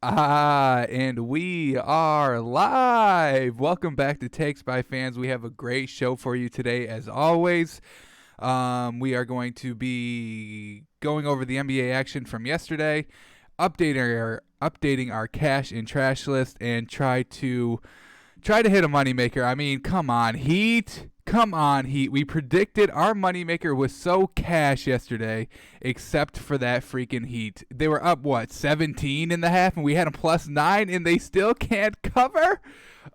And we are live. Welcome back to Takes by Fans. We have a great show for you today, as always. We are going to be going over the NBA action from yesterday, updating our cash and trash list, and try to hit a moneymaker. I mean, come on, Heat. Come on, Heat. We predicted our moneymaker was so cash yesterday, except for that freaking Heat. They were up, 17 in the half, and we had a +9, and they still can't cover?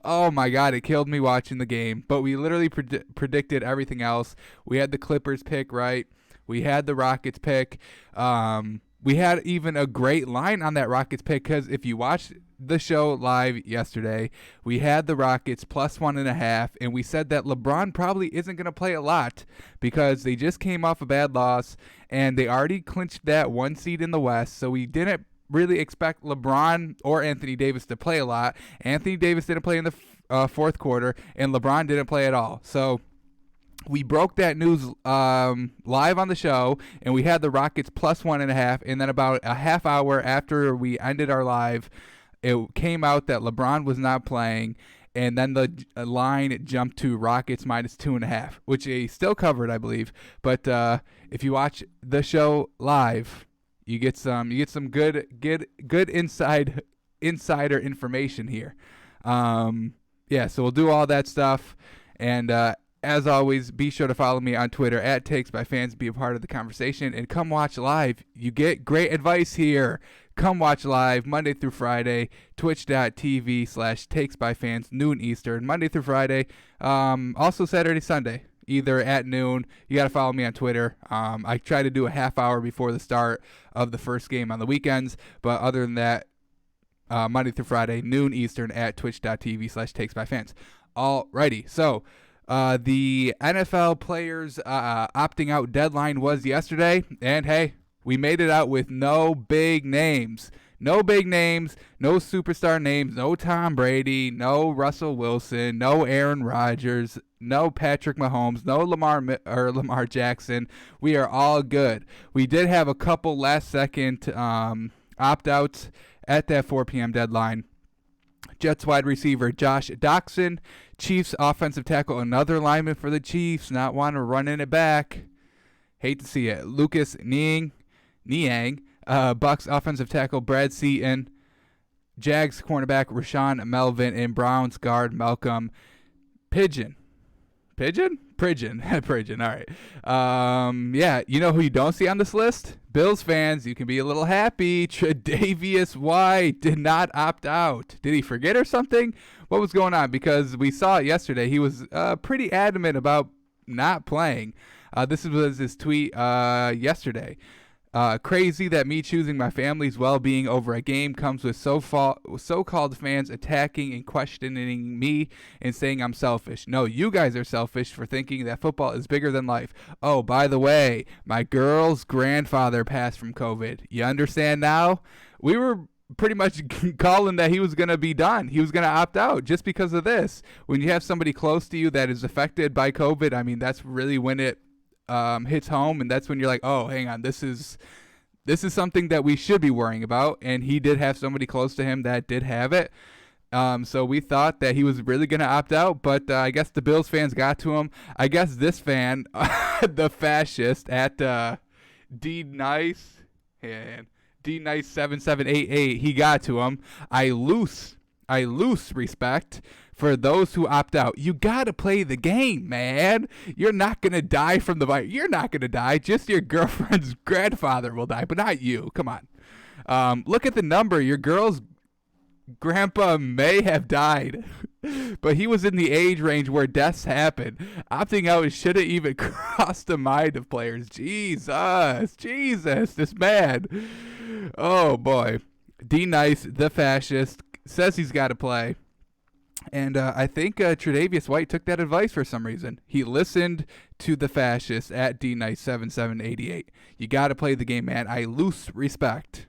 Oh, my God. It killed me watching the game. But we literally predicted everything else. We had the Clippers pick right. We had the Rockets pick. We had even a great line on that Rockets pick because if you watched the show live yesterday, we had the Rockets +1.5, and we said that LeBron probably isn't going to play a lot because they just came off a bad loss and they already clinched that 1 seed in the West, so we didn't really expect LeBron or Anthony Davis to play a lot. Anthony Davis didn't play in the fourth quarter, and LeBron didn't play at all. So we broke that news live on the show, and we had the Rockets +1.5, and then about a half hour after we ended our live, it came out that LeBron was not playing, and then the line jumped to Rockets -2.5, which they still covered, I believe. But if you watch the show live, you get some good insider information here. So we'll do all that stuff, and as always, be sure to follow me on Twitter at TakesByFans. Be a part of the conversation and come watch live. You get great advice here. Come watch live Monday through Friday, twitch.tv/TakesByFans, noon Eastern, Monday through Friday. Also Saturday, Sunday, either at noon. You got to follow me on Twitter. I try to do a half hour before the start of the first game on the weekends. But other than that, Monday through Friday, noon Eastern at twitch.tv/TakesByFans. Alrighty, so the NFL players opting out deadline was yesterday, and hey, we made it out with no big names. No big names, no superstar names, no Tom Brady, no Russell Wilson, no Aaron Rodgers, no Patrick Mahomes, no Lamar Jackson. We are all good. We did have a couple last-second opt-outs at that 4 p.m. deadline. Jets wide receiver Josh Doxson, Chiefs offensive tackle, another lineman for the Chiefs, not want to run it back. Hate to see it. Lucas Niang, Bucks offensive tackle Brad Seaton, Jags cornerback Rashawn Melvin, and Browns guard Malcolm Pridgeon. Pridgeon, all right. You know who you don't see on this list? Bills fans, you can be a little happy. Tre'Davious White did not opt out. Did he forget or something? What was going on? Because we saw it yesterday. He was pretty adamant about not playing. This was his tweet yesterday. Crazy that me choosing my family's well-being over a game comes with so-called fans attacking and questioning me and saying I'm selfish. No, you guys are selfish for thinking that football is bigger than life. Oh, by the way, my girl's grandfather passed from COVID. You understand now? We were pretty much calling that he was going to be done. He was going to opt out just because of this. When you have somebody close to you that is affected by COVID, I mean, that's really when it hits home, and that's when you're like, oh, hang on, this is something that we should be worrying about. And he did have somebody close to him that did have it, so we thought that he was really going to opt out, but I guess the Bills fans got to him. I guess this fan, the fascist at D-Nice7788, he got to him. I loose respect for those who opt out. You got to play the game, man. You're not going to die from the virus. You're not going to die. Just your girlfriend's grandfather will die, but not you. Come on. Look at the number. Your girl's grandpa may have died, but he was in the age range where deaths happen. Opting out shouldn't even cross the mind of players. Jesus, this man. Oh, boy. D-Nice, the fascist, says he's got to play. And I think Tre'Davious White took that advice for some reason. He listened to the fascist at D-Nice7788. You got to play the game, man. I lose respect.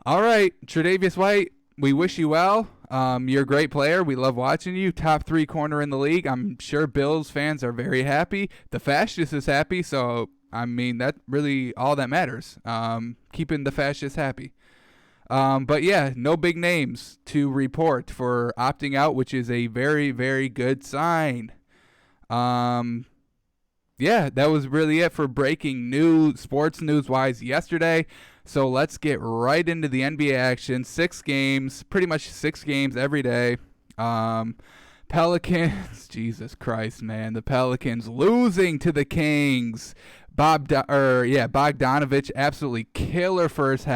All right, Tre'Davious White, we wish you well. You're a great player. We love watching you. Top 3 corner in the league. I'm sure Bills fans are very happy. The fascist is happy, so, I mean, that's really all that matters. Keeping the fascists happy. But yeah, no big names to report for opting out, which is a very, very good sign. Yeah, that was really it for breaking news, sports news wise yesterday. So let's get right into the NBA action. 6 games, pretty much 6 games every day. Pelicans, Jesus Christ, man, the Pelicans losing to the Kings. Bogdanovich, absolutely killer first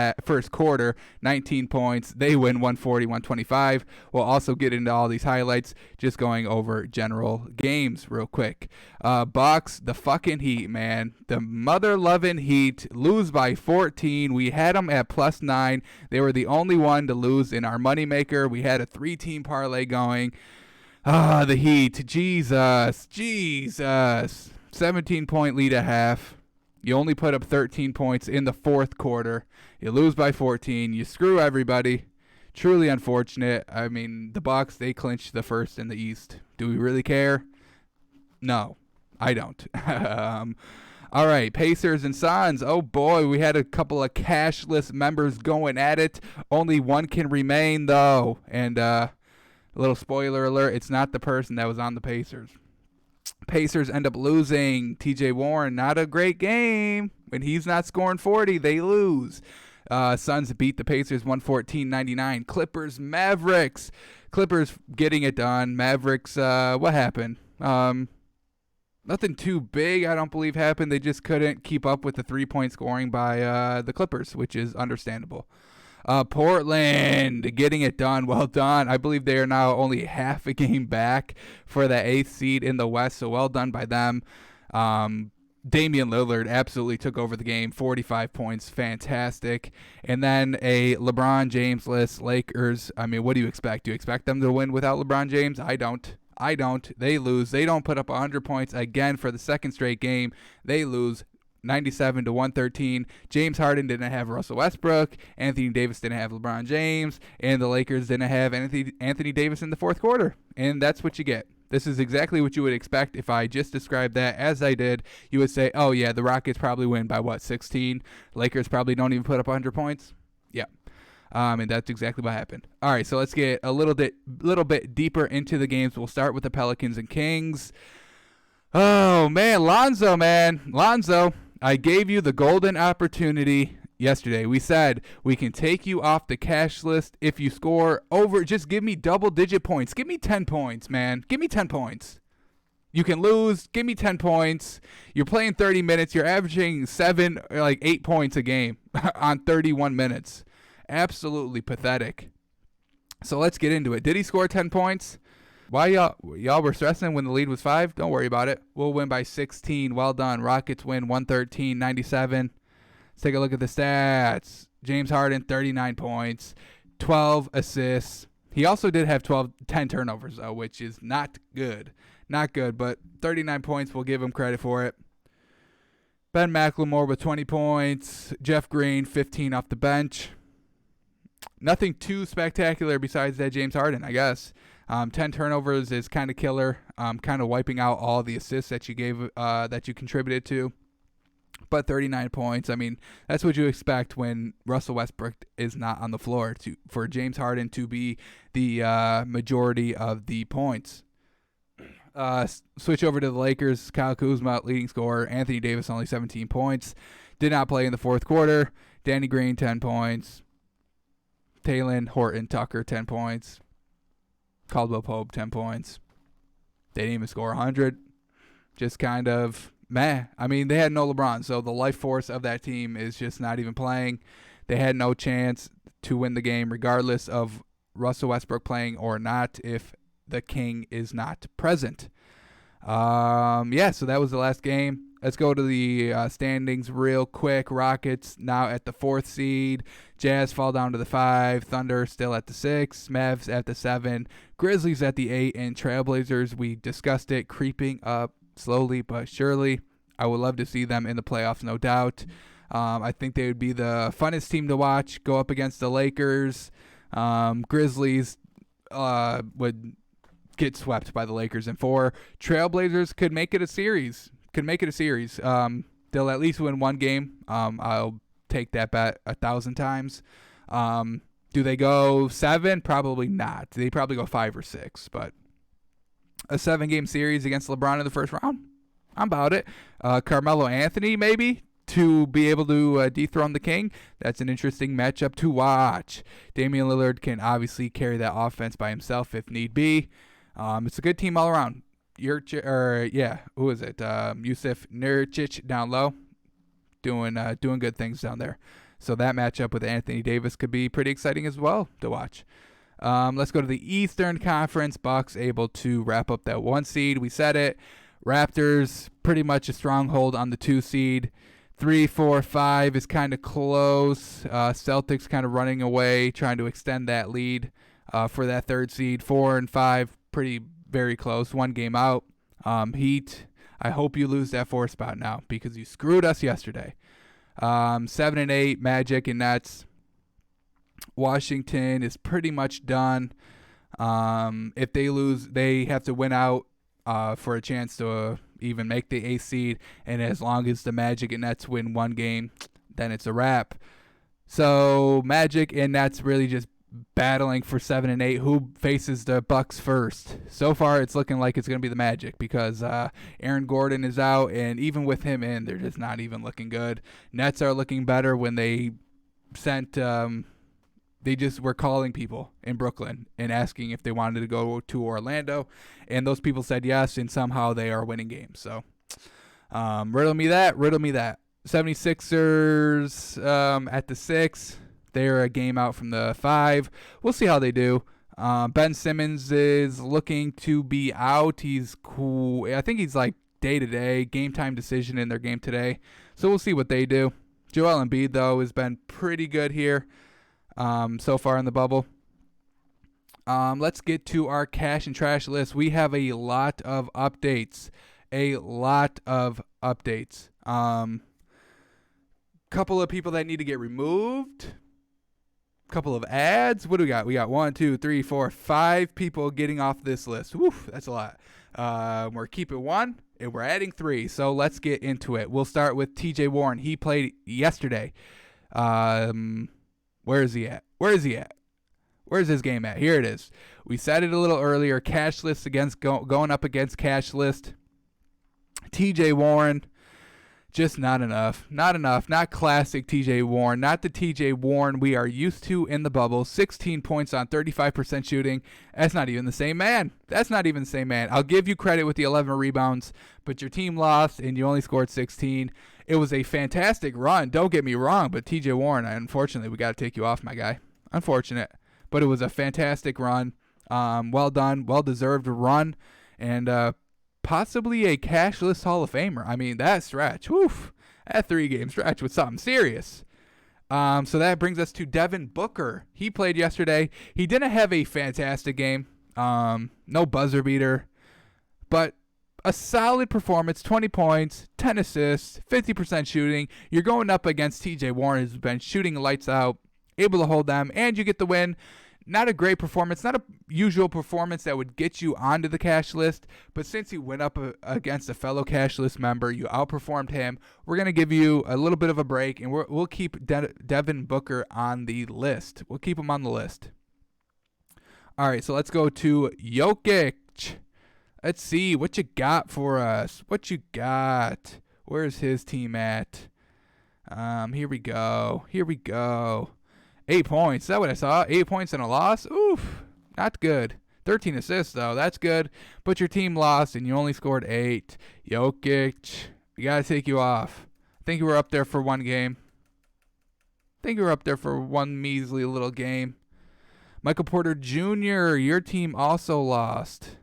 quarter, 19 points. They win 140-125. We'll also get into all these highlights, just going over general games real quick. Bucks, the fucking Heat, man. The mother-loving Heat lose by 14. We had them at +9. They were the only one to lose in our moneymaker. We had a 3-team parlay going. The Heat, Jesus. 17-point lead at half. You only put up 13 points in the fourth quarter. You lose by 14. You screw everybody. Truly unfortunate. I mean, the Bucks, they clinched the first in the East. Do we really care? No, I don't. All right, Pacers and Suns. Oh boy, we had a couple of cashless members going at it. Only one can remain though. And a little spoiler alert, it's not the person that was on the Pacers. Pacers end up losing. TJ Warren, not a great game. When he's not scoring 40, they lose. Suns beat the Pacers 114-99. Clippers, Mavericks. Clippers getting it done. Mavericks, what happened? Nothing too big, I don't believe, happened. They just couldn't keep up with the 3-point scoring by the Clippers, which is understandable. Portland getting it done. Well done. I believe they are now only half a game back for the 8th seed in the West, so well done by them. Damian Lillard absolutely took over the game. 45 points. Fantastic. And then a LeBron James-less Lakers. I mean, what do you expect? Do you expect them to win without LeBron James? I don't. They lose. They don't put up 100 points again for the second straight game. They lose 97-113. James Harden didn't have Russell Westbrook. Anthony Davis didn't have LeBron James. And the Lakers didn't have Anthony Davis in the fourth quarter. And that's what you get. This is exactly what you would expect. If I just described that as I did, you would say, oh yeah, the Rockets probably win by 16? Lakers probably don't even put up 100 points? Yeah. And that's exactly what happened. All right, so let's get a little bit deeper into the games. We'll start with the Pelicans and Kings. Oh, man, Lonzo. I gave you the golden opportunity yesterday. We said we can take you off the cash list if you score over. Just give me double-digit points. Give me 10 points, man. Give me 10 points. You can lose. Give me 10 points. You're playing 30 minutes. You're averaging 8 points a game on 31 minutes. Absolutely pathetic. So let's get into it. Did he score 10 points? Why y'all were stressing when the lead was 5? Don't worry about it. We'll win by 16. Well done. Rockets win 113-97. Let's take a look at the stats. James Harden, 39 points, 12 assists. He also did have 10 turnovers, though, which is not good. Not good, but 39 points. We'll give him credit for it. Ben McLemore with 20 points. Jeff Green, 15 off the bench. Nothing too spectacular besides that James Harden, I guess. 10 turnovers is kind of killer, kind of wiping out all the assists that you gave, that you contributed to. But 39 points, I mean, that's what you expect when Russell Westbrook is not on the floor, for James Harden to be the majority of the points. Switch over to the Lakers. Kyle Kuzma, leading scorer. Anthony Davis, only 17 points. Did not play in the fourth quarter. Danny Green, 10 points. Talen Horton-Tucker, 10 points. Caldwell Pope, 10 points. They didn't even score 100. Just kind of meh. I mean, they had no LeBron, so the life force of that team is just not even playing. They had no chance to win the game, regardless of Russell Westbrook playing or not, if the King is not present. So that was the last game. Let's go to the standings real quick. Rockets now at the 4th seed. Jazz fall down to the 5. Thunder still at the 6. Mavs at the 7. Grizzlies at the 8. And Trailblazers, we discussed it, creeping up slowly but surely. I would love to see them in the playoffs, no doubt. I think they would be the funnest team to watch. Go up against the Lakers. Grizzlies would get swept by the Lakers in 4. Trailblazers could make it a series. They'll at least win one game. I'll take that bet 1,000 times. Do they go 7? Probably not. They probably go 5 or 6. But a 7-game series against LeBron in the first round, I'm about it. Carmelo Anthony, maybe, to be able to dethrone the King. That's an interesting matchup to watch. Damian Lillard can obviously carry that offense by himself if need be. It's a good team all around. Who is it? Yusuf Nurkic down low, doing good things down there. So that matchup with Anthony Davis could be pretty exciting as well to watch. Let's go to the Eastern Conference. Bucks able to wrap up that 1 seed. We said it. Raptors pretty much a stronghold on the 2 seed. 3, 4, 5 is kind of close. Celtics kind of running away, trying to extend that lead for that 3rd seed. 4 and 5 very close. 1 game out. Heat, I hope you lose that 4 spot now because you screwed us yesterday. 7 and 8, Magic and Nets. Washington is pretty much done. If they lose, they have to win out for a chance to even make the 8th seed. And as long as the Magic and Nets win 1 game, then it's a wrap. So Magic and Nets really just battling for 7 and 8. Who faces the Bucks first? So far, it's looking like it's going to be the Magic because Aaron Gordon is out, and even with him in, they're just not even looking good. Nets are looking better when they sent. They just were calling people in Brooklyn and asking if they wanted to go to Orlando, and those people said yes, and somehow they are winning games. So, riddle me that. 76ers at the 6. They're a game out from the 5. We'll see how they do. Ben Simmons is looking to be out. He's cool. I think he's like day-to-day, game-time decision in their game today. So we'll see what they do. Joel Embiid, though, has been pretty good here so far in the bubble. Let's get to our cash and trash list. We have a lot of updates. Couple of people that need to get removed. Couple of ads. What do we got? We got 1, 2, 3, 4, 5 people getting off this list. Woof, that's a lot. We're keeping 1 and we're adding 3. So let's get into it. We'll start with TJ Warren. He played yesterday. Where is he at? Where's his game at? Here it is. We said it a little earlier. Cash list going up against cash list. TJ Warren. Just not enough. Not classic TJ Warren. Not the TJ Warren we are used to in the bubble. 16 points on 35% shooting. That's not even the same man. I'll give you credit with the 11 rebounds, but your team lost and you only scored 16. It was a fantastic run. Don't get me wrong, but TJ Warren, unfortunately, we got to take you off, my guy. Unfortunate. But it was a fantastic run. Well done. Well-deserved run. And possibly a cashless Hall of Famer. I mean, that stretch, that 3-game stretch was something serious. So that brings us to Devin Booker. He played yesterday. He didn't have a fantastic game. No buzzer beater, but a solid performance, 20 points, 10 assists, 50% shooting. You're going up against TJ Warren, who's been shooting lights out, able to hold them, and you get the win. Not a great performance, not a usual performance that would get you onto the cash list, but since you went up against a fellow cash list member, you outperformed him, we're going to give you a little bit of a break, and we'll keep Devin Booker on the list. We'll keep him on the list. All right, so let's go to Jokic. Let's see what you got for us. What you got? Where's his team at? Here we go. 8 points. Is that what I saw? 8 points and a loss? Oof. Not good. 13 assists, though. That's good. But your team lost, and you only scored 8. Jokic, we got to take you off. I think you were up there for 1 game. I think you were up there for 1 measly little game. Michael Porter Jr., your team also lost.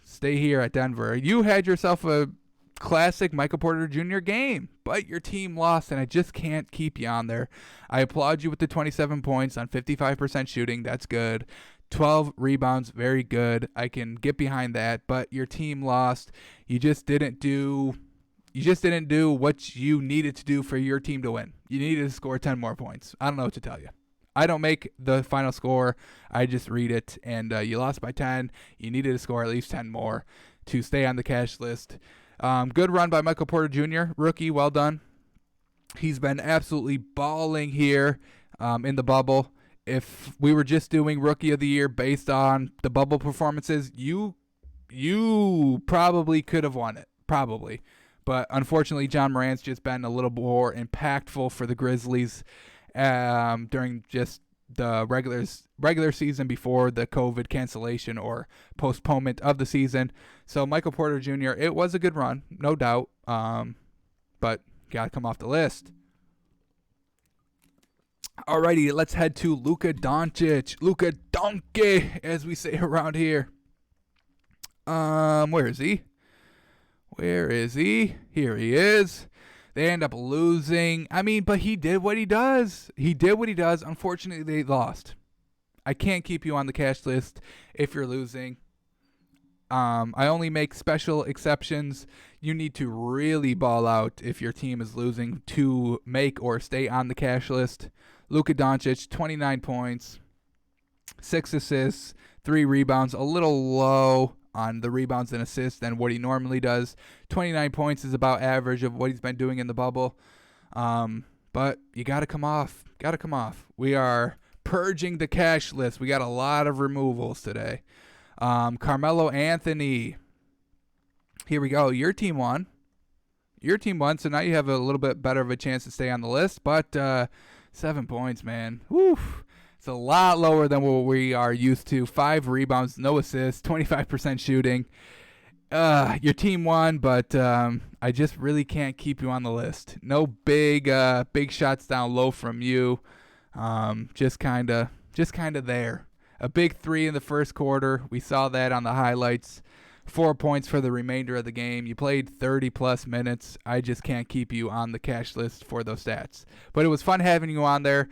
Stay here at Denver. You had yourself a classic Michael Porter Jr. game, but your team lost, and I just can't keep you on there. I applaud you with the 27 points on 55% shooting. That's good. 12 rebounds, very good. I can get behind that, but your team lost. You just didn't do what you needed to do for your team to win. You needed to score 10 more points. I don't know what to tell you. I don't make the final score. I just read it, and you lost by 10. You needed to score at least 10 more to stay on the cash list. Good run by Michael Porter Jr., rookie. Well done. He's been absolutely balling here. in the bubble. If we were just doing Rookie of the Year based on the bubble performances, you probably could have won it. Probably. But unfortunately, John Morant's just been a little more impactful for the Grizzlies during just the regular season before the COVID cancellation or postponement of the season. So Michael Porter Jr., it was a good run, no doubt. But got to come off the list. Alrighty, let's head to Luka Doncic. Luka Donkey, as we say around here. Where is he? Where is he? Here he is. They end up losing. I mean, but he did what he does. He did what he does. Unfortunately, they lost. I can't keep you on the cash list if you're losing. I only make special exceptions. You need to really ball out if your team is losing to make or stay on the cash list. Luka Doncic, 29 points, 6 assists, 3 rebounds, a little low on the rebounds and assists than what he normally does. 29 points is about average of what he's been doing in the bubble. But you got to come off. Got to come off. We are purging the cash list. We got a lot of removals today. Carmelo Anthony. Here we go. Your team won. So now you have a little bit better of a chance to stay on the list. But 7 points, man. Woo. It's a lot lower than what we are used to. 5 rebounds, no assists, 25% shooting. Your team won, but I just really can't keep you on the list. No big shots down low from you. Just kind of there. A big 3 in the first quarter. We saw that on the highlights. 4 points for the remainder of the game. You played 30-plus minutes. I just can't keep you on the cash list for those stats. But it was fun having you on there.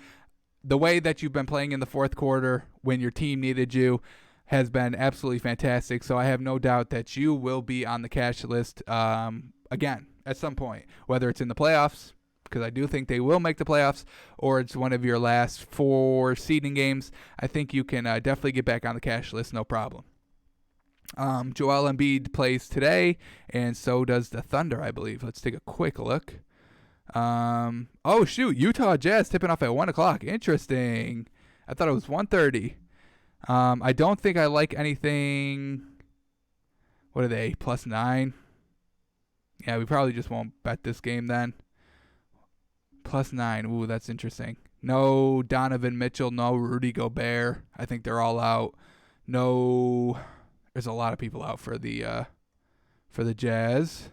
The way that you've been playing in the fourth quarter when your team needed you has been absolutely fantastic. So I have no doubt that you will be on the cash list again at some point, whether it's in the playoffs, because I do think they will make the playoffs, or it's one of your last 4 seeding games. I think you can definitely get back on the cash list, no problem. Joel Embiid plays today, and so does the Thunder, I believe. Let's take a quick look. Oh, shoot. Utah Jazz tipping off at 1 o'clock. Interesting. I thought it was 1:30. I don't think I like anything. What are they? +9? Yeah, we probably just won't bet this game then. +9. Ooh, that's interesting. No Donovan Mitchell. No Rudy Gobert. I think they're all out. No, there's a lot of people out for the Jazz.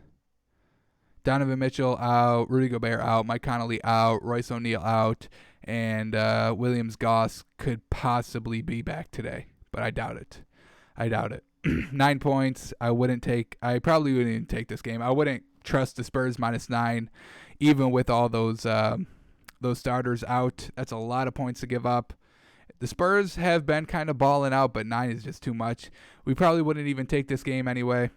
Donovan Mitchell out, Rudy Gobert out, Mike Conley out, Royce O'Neal out, and Williams Goss could possibly be back today, but I doubt it. 9 points. I probably wouldn't even take this game. I wouldn't trust the Spurs -9, even with all those starters out. That's a lot of points to give up. The Spurs have been kind of balling out, but 9 is just too much. We probably wouldn't even take this game anyway.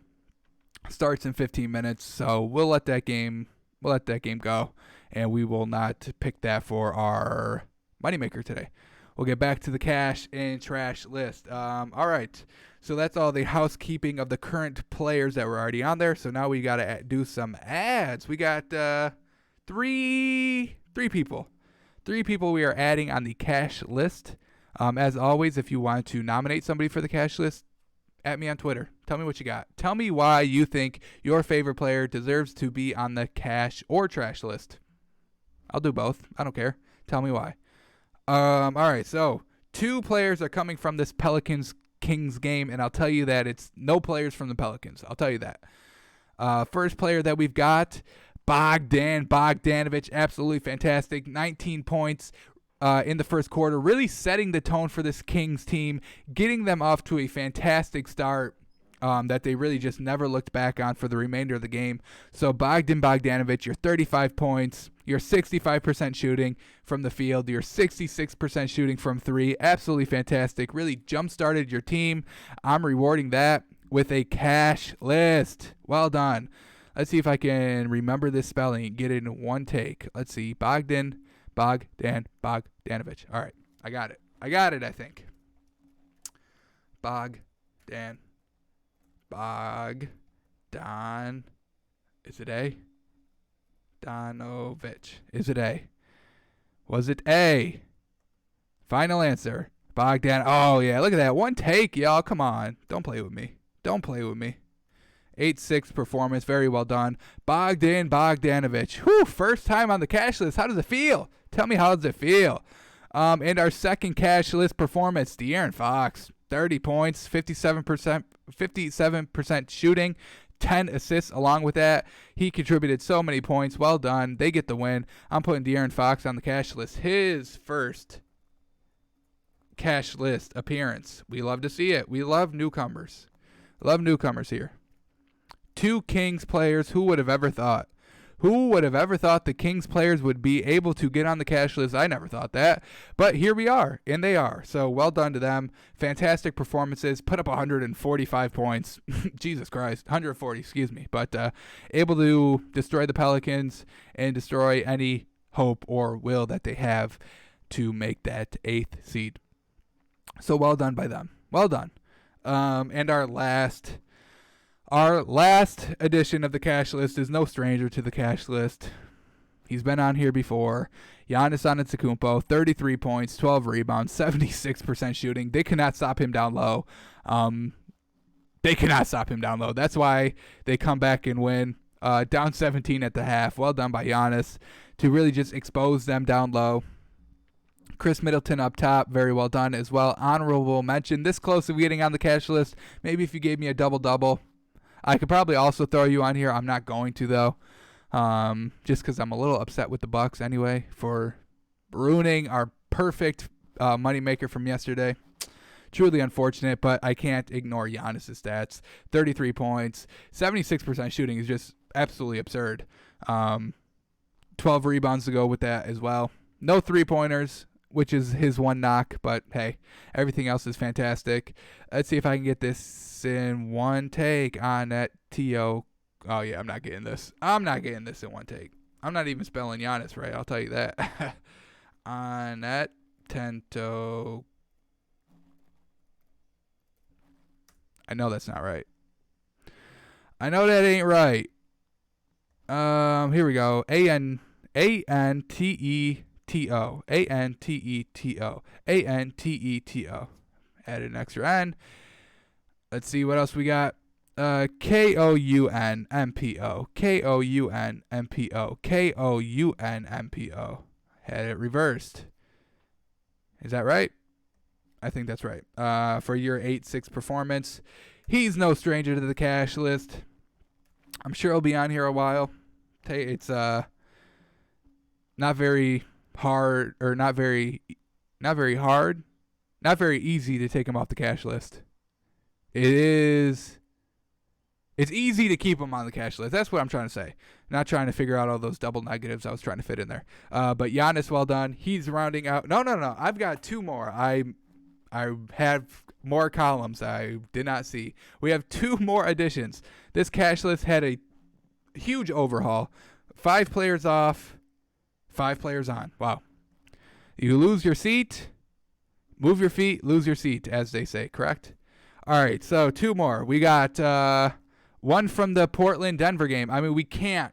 Starts in 15 minutes, so we'll let that game go, and we will not pick that for our moneymaker today. We'll get back to the cash and trash list. All right, so that's all the housekeeping of the current players that were already on there. So now we got to do some ads. We got three people we are adding on the cash list. As always, if you want to nominate somebody for the cash list, at me on Twitter. Tell me what you got. Tell me why you think your favorite player deserves to be on the cash or trash list. I'll do both. I don't care. Tell me why. All right, so 2 players are coming from this Pelicans-Kings game, and I'll tell you that it's no players from the Pelicans. I'll tell you that. First player that we've got, Bogdanovich, absolutely fantastic. 19 points. In the first quarter, really setting the tone for this Kings team, getting them off to a fantastic start that they really just never looked back on for the remainder of the game. So Bogdanovich, your 35 points, your 65% shooting from the field, your 66% shooting from 3, absolutely fantastic, really jump-started your team. I'm rewarding that with a cash list. Well done. Let's see if I can remember this spelling and get it in one take. Let's see, Bogdanovich. All right, I got it, I think. Is it A? Donovich. Is it A? Was it A? Final answer. Bogdan. Oh, yeah. Look at that. One take, y'all. Come on. Don't play with me. Don't play with me. 8-6 performance. Very well done. Bogdan Bogdanovic. Whew. First time on the cash list. How does it feel? Tell me, how does it feel? And our second cash list performance, De'Aaron Fox. 30 points, 57% shooting, 10 assists along with that. He contributed so many points. Well done. They get the win. I'm putting De'Aaron Fox on the cash list. His first cash list appearance. We love to see it. We love newcomers. Love newcomers here. 2 Kings players. Who would have ever thought? Who would have ever thought the Kings players would be able to get on the cash list? I never thought that. But here we are, and they are. So well done to them. Fantastic performances. Put up 145 points. Jesus Christ. 140, excuse me. But able to destroy the Pelicans and destroy any hope or will that they have to make that 8th seed. So well done by them. Well done. And our last edition of the cash list is no stranger to the cash list. He's been on here before. Giannis Antetokounmpo, 33 points, 12 rebounds, 76% shooting. They cannot stop him down low. That's why they come back and win. Down 17 at the half. Well done by Giannis to really just expose them down low. Chris Middleton up top, very well done as well. Honorable mention. This close to getting on the cash list. Maybe if you gave me a double-double. I could probably also throw you on here. I'm not going to, though, just because I'm a little upset with the Bucks anyway for ruining our perfect moneymaker from yesterday. Truly unfortunate, but I can't ignore Giannis' stats. 33 points, 76% shooting is just absolutely absurd. 12 rebounds to go with that as well. No three-pointers, which is his one knock, but hey, everything else is fantastic. Let's see if I can get this in one take on that T.O. Oh, yeah, I'm not getting this. I'm not getting this in one take. I'm not even spelling Giannis right, I'll tell you that. On that Tento. I know that's not right. I know that ain't right. Here we go. A-N-T-E-T-O. A-N-T-E-T-O. A-N-T-E-T-O. Added an extra N. Let's see what else we got. K-O-U-N-M-P-O. K-O-U-N-M-P-O. K-O-U-N-M-P-O. Had it reversed. Is that right? I think that's right. For your 8-6 performance. He's no stranger to the cash list. I'm sure he'll be on here a while. It's not very hard, or not very hard, not very easy to take him off the cash list. It's easy to keep him on the cash list. That's what I'm trying to say. Not trying to figure out all those double negatives I was trying to fit in there. But Giannis, well done. He's rounding out. No. I've got 2 more. I have more columns I did not see. We have 2 more additions. This cash list had a huge overhaul. 5 players off, 5 players on. Wow. You lose your seat, move your feet, lose your seat, as they say, correct? All right, so 2 more. We got one from the Portland-Denver game. I mean, we can't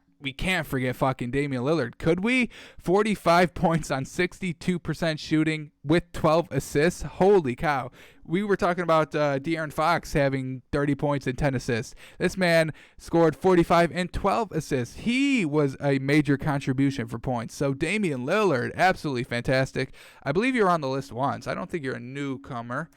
forget fucking Damian Lillard, could we? 45 points on 62% shooting with 12 assists. Holy cow. We were talking about De'Aaron Fox having 30 points and 10 assists. This man scored 45 and 12 assists. He was a major contribution for points. So Damian Lillard, absolutely fantastic. I believe you were on the list once. I don't think you're a newcomer.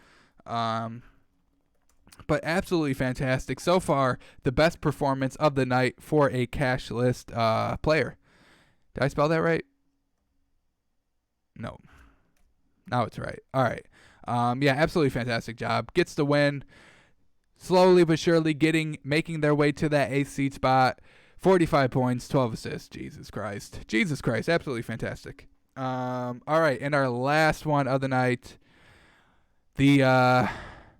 But absolutely fantastic. So far, the best performance of the night for a cash list player. Did I spell that right? No. Now it's right. All right. Yeah, absolutely fantastic job. Gets the win. Slowly but surely making their way to that 8th seed spot. 45 points, 12 assists. Jesus Christ. Absolutely fantastic. All right. And our last one of the night.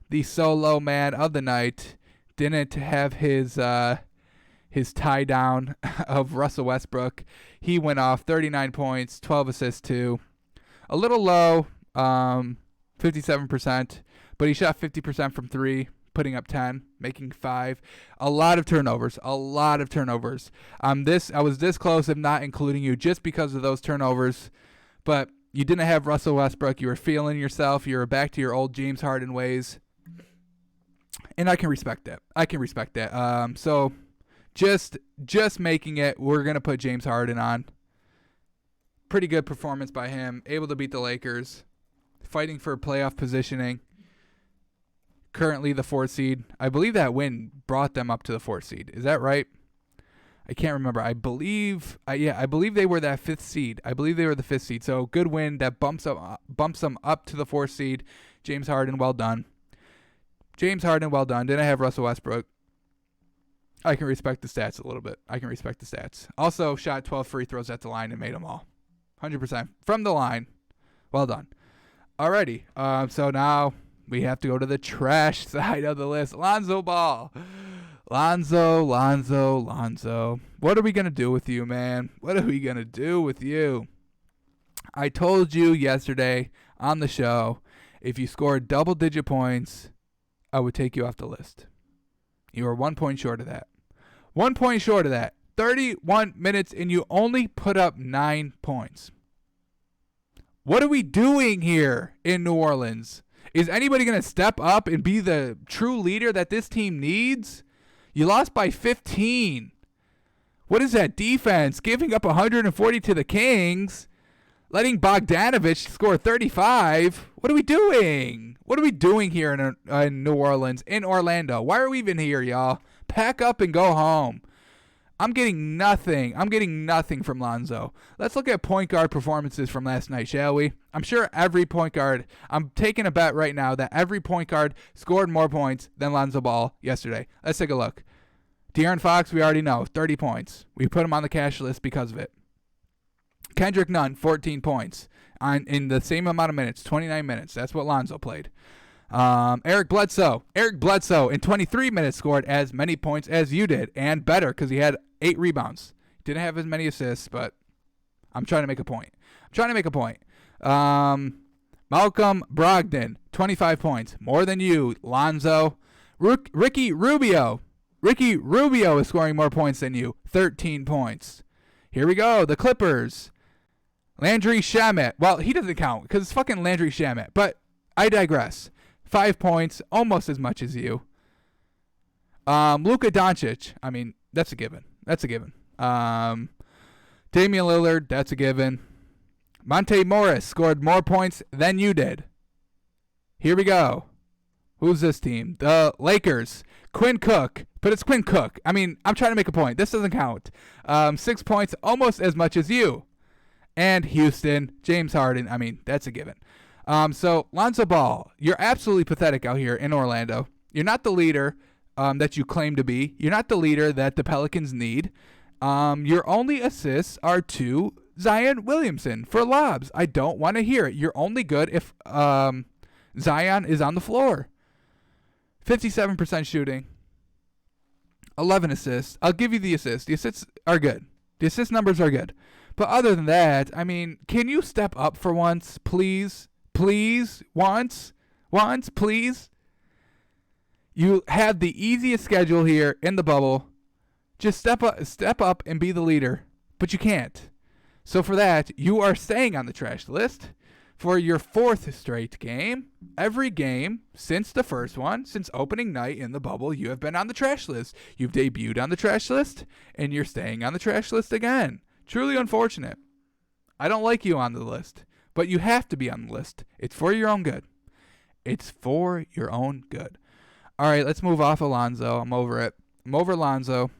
The solo man of the night didn't have his tie down of Russell Westbrook. He went off 39 points, 12 assists too. A little low, 57%, but he shot 50% from 3, putting up 10, making 5. A lot of turnovers. I was this close of not including you just because of those turnovers. But You didn't have Russell Westbrook. You were feeling yourself. You were back to your old James Harden ways. And I can respect that. So just making it, we're going to put James Harden on. Pretty good performance by him. Able to beat the Lakers. Fighting for playoff positioning. Currently the 4th seed. I believe that win brought them up to the 4th seed. Is that right? I can't remember. I believe they were that 5th seed. I believe they were the 5th seed. So good win that bumps them up to the 4th seed. James Harden, well done. Didn't have Russell Westbrook. I can respect the stats a little bit. Also shot 12 free throws at the line and made them all. 100% from the line. Well done. Alrighty. So now we have to go to the trash side of the list. Lonzo Ball. Lonzo. What are we going to do with you, man? I told you yesterday on the show, if you scored double-digit points, I would take you off the list. You were 1 point short of that. 1 point short of that. 31 minutes, and you only put up 9 points. What are we doing here in New Orleans? Is anybody going to step up and be the true leader that this team needs? You lost by 15. What is that defense? Giving up 140 to the Kings. Letting Bogdanovich score 35. What are we doing? What are we doing here in New Orleans, in Orlando? Why are we even here, y'all? Pack up and go home. I'm getting nothing from Lonzo. Let's look at point guard performances from last night, shall we? I'm sure every point guard, I'm taking a bet right now that every point guard scored more points than Lonzo Ball yesterday. Let's take a look. De'Aaron Fox, we already know, 30 points. We put him on the cash list because of it. Kendrick Nunn, 14 points in the same amount of minutes, 29 minutes. That's what Lonzo played. Eric Bledsoe in 23 minutes scored as many points as you did, and better because he had 8 rebounds. Didn't have as many assists, but I'm trying to make a point. Malcolm Brogdon, 25 points, more than you, Lonzo. Ricky Rubio is scoring more points than you, 13 points. Here we go, the Clippers. Landry Shamet. Well, he doesn't count because it's fucking Landry Shamet, but I digress. 5 points, almost as much as you. Luka Doncic. I mean, that's a given. Damian Lillard. That's a given. Monte Morris scored more points than you did. Here we go. Who's this team? The Lakers. Quinn Cook. But it's Quinn Cook. I mean, I'm trying to make a point. This doesn't count. 6 points, almost as much as you. And Houston. James Harden. I mean, that's a given. So, Lonzo Ball, you're absolutely pathetic out here in Orlando. You're not the leader that you claim to be. You're not the leader that the Pelicans need. Your only assists are to Zion Williamson for lobs. I don't want to hear it. You're only good if Zion is on the floor. 57% shooting. 11 assists. I'll give you the assists. The assists are good. The assist numbers are good. But other than that, I mean, can you step up for once, please? Please, once, please. You have the easiest schedule here in the bubble. Just step up and be the leader, but you can't. So for that, you are staying on the trash list for your 4th straight game. Every game since the first one, since opening night in the bubble, you have been on the trash list. You've debuted on the trash list, and you're staying on the trash list again. Truly unfortunate. I don't like you on the list. But you have to be on the list. It's for your own good. All right, let's move off Alonzo. I'm over it. I'm over Alonzo.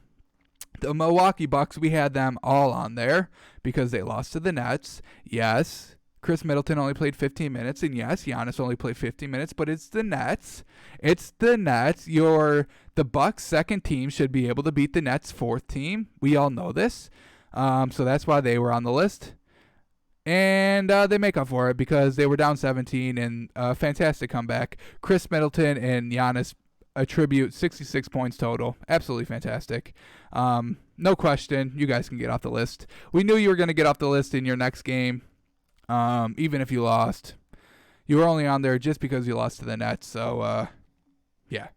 The Milwaukee Bucks, we had them all on there because they lost to the Nets. Yes, Chris Middleton only played 15 minutes. And yes, Giannis only played 15 minutes. But it's the Nets. The Bucks' second team should be able to beat the Nets' 4th team. We all know this. So that's why they were on the list. And they make up for it because they were down 17 and a fantastic comeback. Chris Middleton and Giannis attribute 66 points total. Absolutely fantastic. No question. You guys can get off the list. We knew you were going to get off the list in your next game, even if you lost. You were only on there just because you lost to the Nets. So, yeah.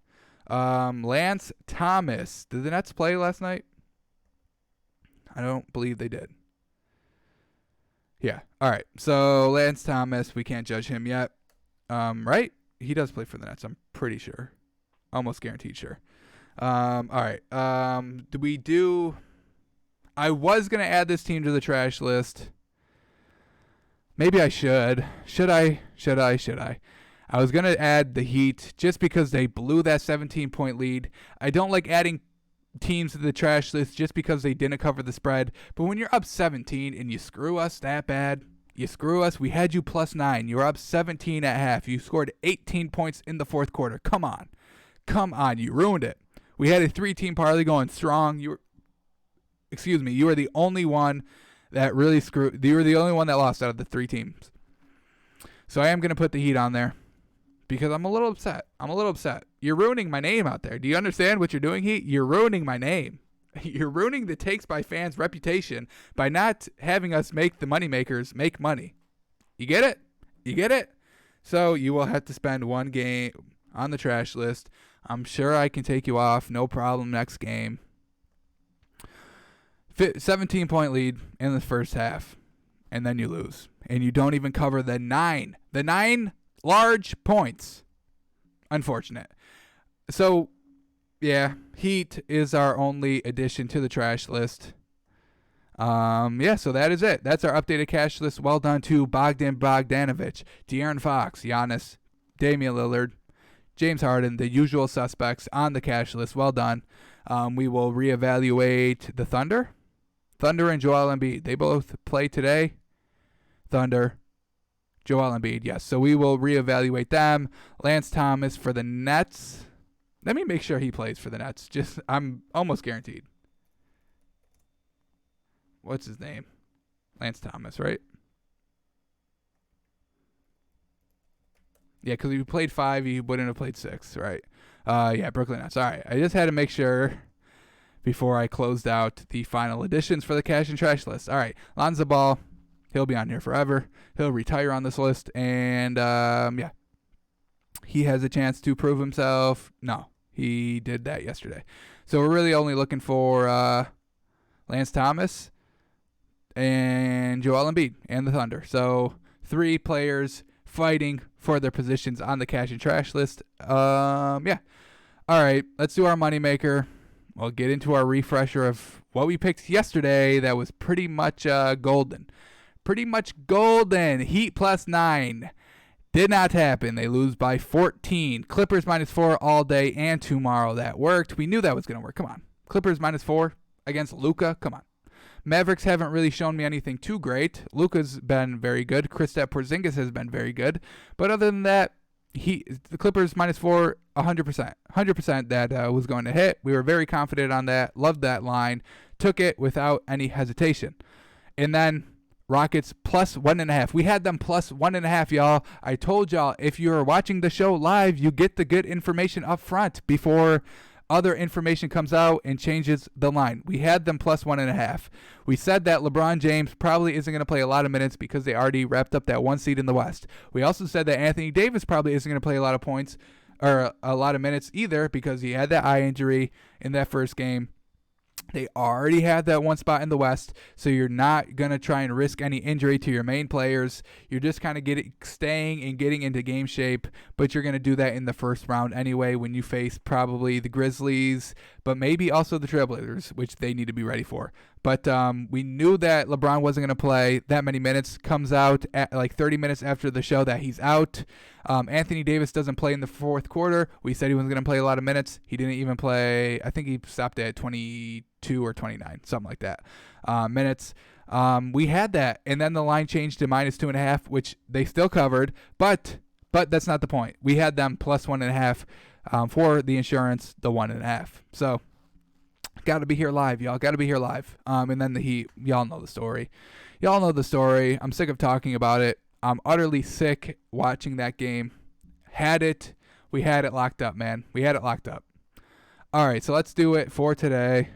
Lance Thomas. Did the Nets play last night? I don't believe they did. Yeah. All right. So Lance Thomas, we can't judge him yet. Right? He does play for the Nets. I'm pretty sure. Almost guaranteed sure. All right. Do we do? I was gonna add this team to the trash list. Maybe I should. Should I? I was gonna add the Heat just because they blew that 17-point lead. I don't like adding teams to the trash list just because they didn't cover the spread. But when you're up 17 and you screw us that bad, you screw us. We had you +9. You were up 17 at half. You scored 18 points in the fourth quarter. Come on. You ruined it. We had a 3-team parlay going strong. You were the only one that really screwed. You were the only one that lost out of the 3 teams. So I am going to put the Heat on there because I'm a little upset. You're ruining my name out there. Do you understand what you're doing, Heat? You're ruining my name. You're ruining the Takes by Fans reputation by not having us make the moneymakers make money. You get it? So you will have to spend one game on the trash list. I'm sure I can take you off. No problem next game. 17-point lead in the first half. And then you lose. And you don't even cover the 9. The 9 large points. Unfortunate. So, yeah, Heat is our only addition to the trash list. So that is it. That's our updated cash list. Well done to Bogdan Bogdanovic, De'Aaron Fox, Giannis, Damian Lillard, James Harden, the usual suspects on the cash list. Well done. We will reevaluate the Thunder. Thunder and Joel Embiid. They both play today. Thunder, Joel Embiid, yes. So we will reevaluate them. Lance Thomas for the Nets. Let me make sure he plays for the Nets. I'm almost guaranteed. What's his name? Lance Thomas, right? Yeah, because he played 5, he wouldn't have played 6, right? Brooklyn Nets. All right, I just had to make sure before I closed out the final additions for the cash and trash list. All right, Lonzo Ball, he'll be on here forever. He'll retire on this list, and he has a chance to prove himself. No, he did that yesterday. So we're really only looking for Lance Thomas and Joel Embiid and the Thunder. So 3 players fighting for their positions on the cash and trash list. All right, let's do our moneymaker. We'll get into our refresher of what we picked yesterday that was pretty much golden. Heat +9. Did not happen. They lose by 14. Clippers -4 all day and tomorrow. That worked. We knew that was going to work. Come on. Clippers -4 against Luka. Come on. Mavericks haven't really shown me anything too great. Luka's been very good. Kristaps Porzingis has been very good. But other than that, the Clippers -4, 100%. 100% that was going to hit. We were very confident on that. Loved that line. Took it without any hesitation. And then Rockets +1.5. We had them +1.5, y'all. I told y'all, if you're watching the show live, you get the good information up front before other information comes out and changes the line. We had them +1.5. We said that LeBron James probably isn't going to play a lot of minutes because they already wrapped up that 1 seed in the West. We also said that Anthony Davis probably isn't going to play a lot of points or a lot of minutes either because he had that eye injury in that first game. They already had that 1 spot in the West, so you're not going to try and risk any injury to your main players. You're just kind of staying and getting into game shape, but you're going to do that in the first round anyway when you face probably the Grizzlies, but maybe also the Trailblazers, which they need to be ready for. But we knew that LeBron wasn't going to play that many minutes. Comes out at like 30 minutes after the show that he's out. Anthony Davis doesn't play in the fourth quarter. We said he wasn't going to play a lot of minutes. He didn't even play. I think he stopped at 22 or 29, something like that, minutes. We had that, and then the line changed to -2.5, which they still covered. But that's not the point. We had them +1.5 for the insurance, the 1.5. So. Got to be here live, y'all. Got to be here live. And then the Heat. Y'all know the story. I'm sick of talking about it. I'm utterly sick watching that game. We had it locked up, man. We had it locked up. All right, so let's do it for today.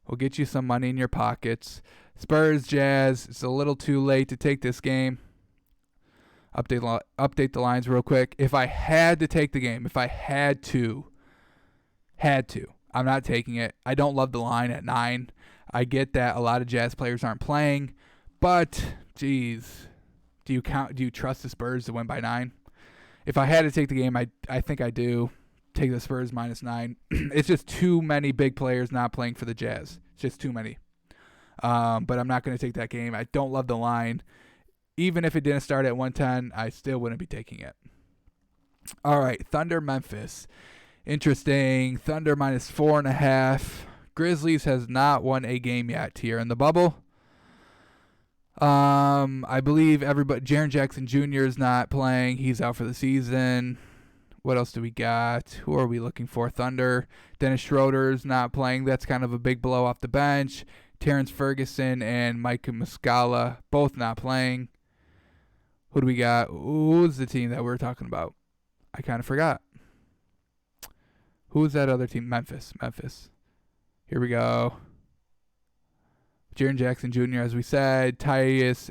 We'll get you some money in your pockets. Spurs, Jazz. It's a little too late to take this game. Update the lines real quick. If I had to take the game, I'm not taking it. I don't love the line at 9. I get that a lot of Jazz players aren't playing, but Jeez. Do you trust the Spurs to win by 9? If I had to take the game, I think I do. Take the Spurs -9. It's just too many big players not playing for the Jazz. It's just too many. But I'm not going to take that game. I don't love the line. Even if it didn't start at 110, I still wouldn't be taking it. All right, Thunder Memphis. Interesting. Thunder -4.5. Grizzlies has not won a game yet here in the bubble. I believe Jaren Jackson Jr. is not playing. He's out for the season. What else do we got? Who are we looking for? Thunder. Dennis Schroeder's not playing. That's kind of a big blow off the bench. Terrence Ferguson and Mike Muscala both not playing. Who do we got? Who's the team that we were talking about? I kind of forgot. Who's that other team? Memphis. Here we go. Jaren Jackson Jr., as we said. Tyus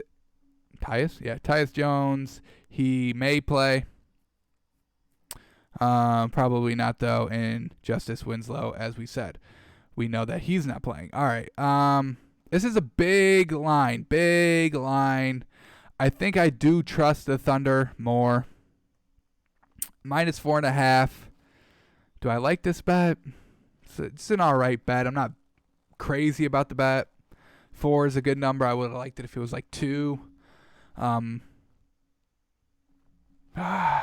Jones. He may play. Probably not, though. And Justice Winslow, as we said. We know that he's not playing. All right. This is a big line. I think I do trust the Thunder more. -4.5. Do I like this bet? It's an all right bet. I'm not crazy about the bet. 4 is a good number. I would have liked it if it was like 2.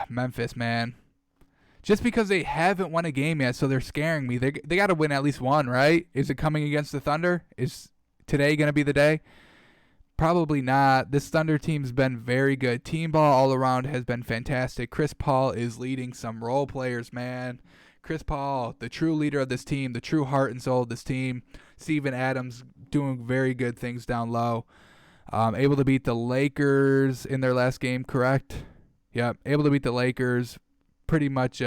Memphis, man. Just because they haven't won a game yet, so they're scaring me. They got to win at least one, right? Is it coming against the Thunder? Is today going to be the day? Probably not. This Thunder team's been very good. Team ball all around has been fantastic. Chris Paul is leading some role players, man. Chris Paul, the true leader of this team, the true heart and soul of this team. Steven Adams doing very good things down low. Able to beat the Lakers in their last game, correct? Yep, able to beat the Lakers pretty much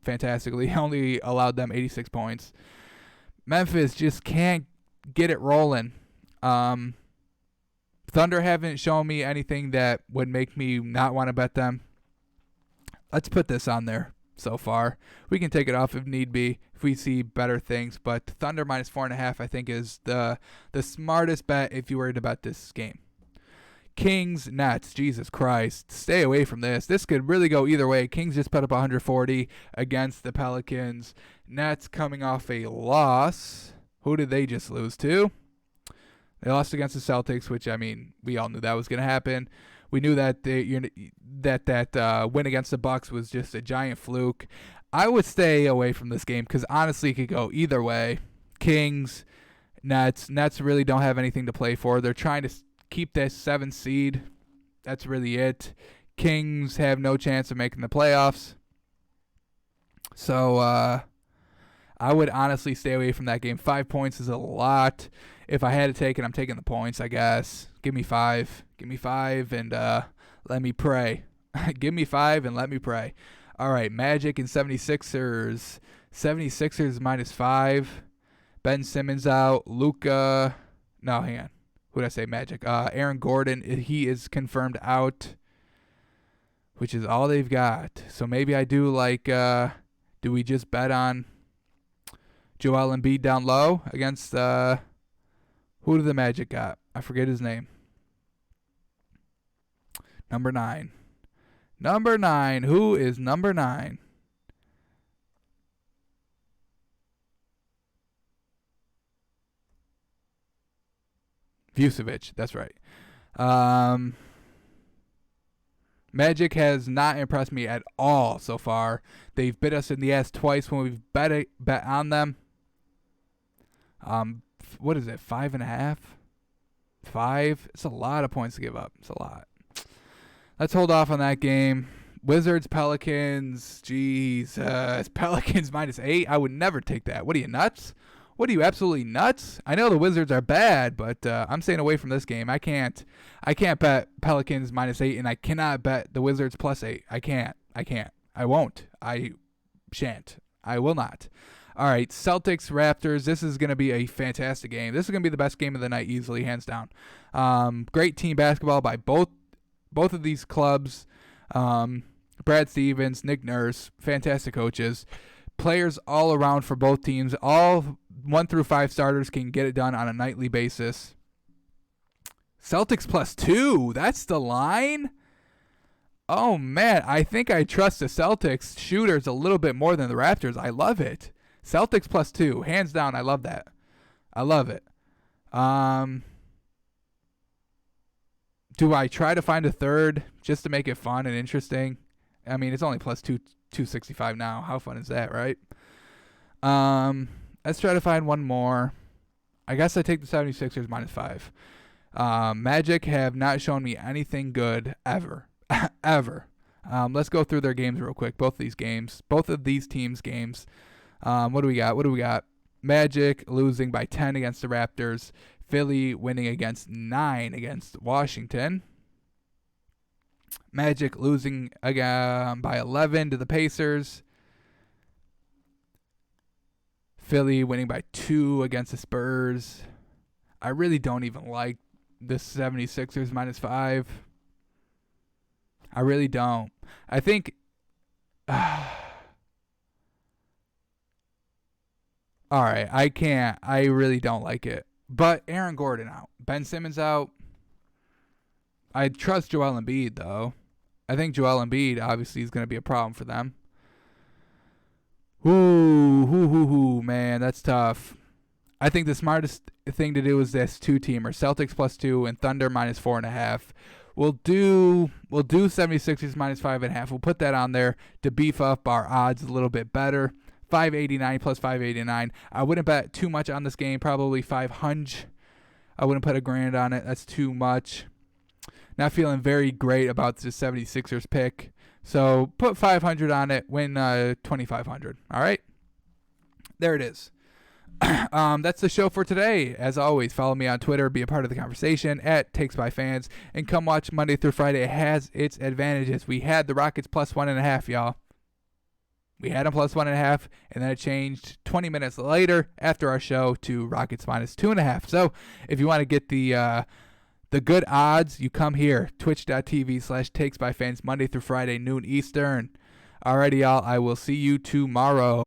fantastically. Only allowed them 86 points. Memphis just can't get it rolling. Thunder haven't shown me anything that would make me not want to bet them. Let's put this on there so far. We can take it off if need be, if we see better things. But Thunder -4.5, I think, is the smartest bet if you were to bet this game. Kings, Nets, Jesus Christ. Stay away from this. This could really go either way. Kings just put up 140 against the Pelicans. Nets coming off a loss. Who did they just lose to? They lost against the Celtics, which, I mean, we all knew that was going to happen. We knew that that win against the Bucks was just a giant fluke. I would stay away from this game because, honestly, it could go either way. Kings, Nets. Nets really don't have anything to play for. They're trying to keep that 7th seed. That's really it. Kings have no chance of making the playoffs. So I would honestly stay away from that game. 5 points is a lot. If I had to take it, I'm taking the points, I guess. Give me 5. Give me 5 and let me pray. Give me 5 and let me pray. All right, Magic and 76ers. 76ers -5. Ben Simmons out. Luka. No, hang on. Who did I say? Magic. Aaron Gordon, he is confirmed out, which is all they've got. So maybe I do like, do we just bet on Joel Embiid down low against, who do the Magic got? I forget his name. Number 9. Number 9. Who is number 9? Vucevic, that's right. Magic has not impressed me at all so far. They've bit us in the ass twice when we've bet on them. What is it, 5.5? 5? It's a lot of points to give up. It's a lot. Let's hold off on that game. Wizards, Pelicans. Jesus. Pelicans -8. I would never take that. What are you, nuts? What are you, absolutely nuts? I know the Wizards are bad, but I'm staying away from this game. I can't bet Pelicans -8, and I cannot bet the Wizards +8. I can't. I won't. I shan't. I will not. All right, Celtics, Raptors. This is going to be a fantastic game. This is going to be the best game of the night, easily, hands down. Great team basketball by both of these clubs. Brad Stevens, Nick Nurse, fantastic coaches. Players all around for both teams. All 1 through 5 starters can get it done on a nightly basis. Celtics +2. That's the line? Oh, man. I think I trust the Celtics shooters a little bit more than the Raptors. I love it. Celtics +2. Hands down, I love that. I love it. Do I try to find a third just to make it fun and interesting? I mean, it's only +265 now. How fun is that, right? Let's try to find one more. I guess I take the 76ers -5. Magic have not shown me anything good ever. Ever. Let's go through their games real quick. Both of these teams' games. What do we got? Magic losing by 10 against the Raptors. Philly winning against 9 against Washington. Magic losing by 11 to the Pacers. Philly winning by 2 against the Spurs. I really don't even like the 76ers -5. I really don't. I think... all right, I can't. I really don't like it. But Aaron Gordon out. Ben Simmons out. I trust Joel Embiid, though. I think Joel Embiid, obviously, is going to be a problem for them. Man, that's tough. I think the smartest thing to do is this two-teamer. Celtics +2 and Thunder -4.5. We'll do 76ers -5.5. We'll put that on there to beef up our odds a little bit better. 589 plus 589. I wouldn't bet too much on this game. Probably 500. I wouldn't put $1,000 on it. That's too much. Not feeling very great about the 76ers pick. So put 500 on it. Win 2,500. All right. There it is. That's the show for today. As always, follow me on Twitter. Be a part of the conversation at TakesByFans. And come watch Monday through Friday. It has its advantages. We had the Rockets +1.5, y'all. We had them +1.5, and then it changed 20 minutes later after our show to Rockets -2.5. So if you want to get the good odds, you come here, twitch.tv/TakesByFans, Monday through Friday, noon Eastern. Alrighty, y'all. I will see you tomorrow.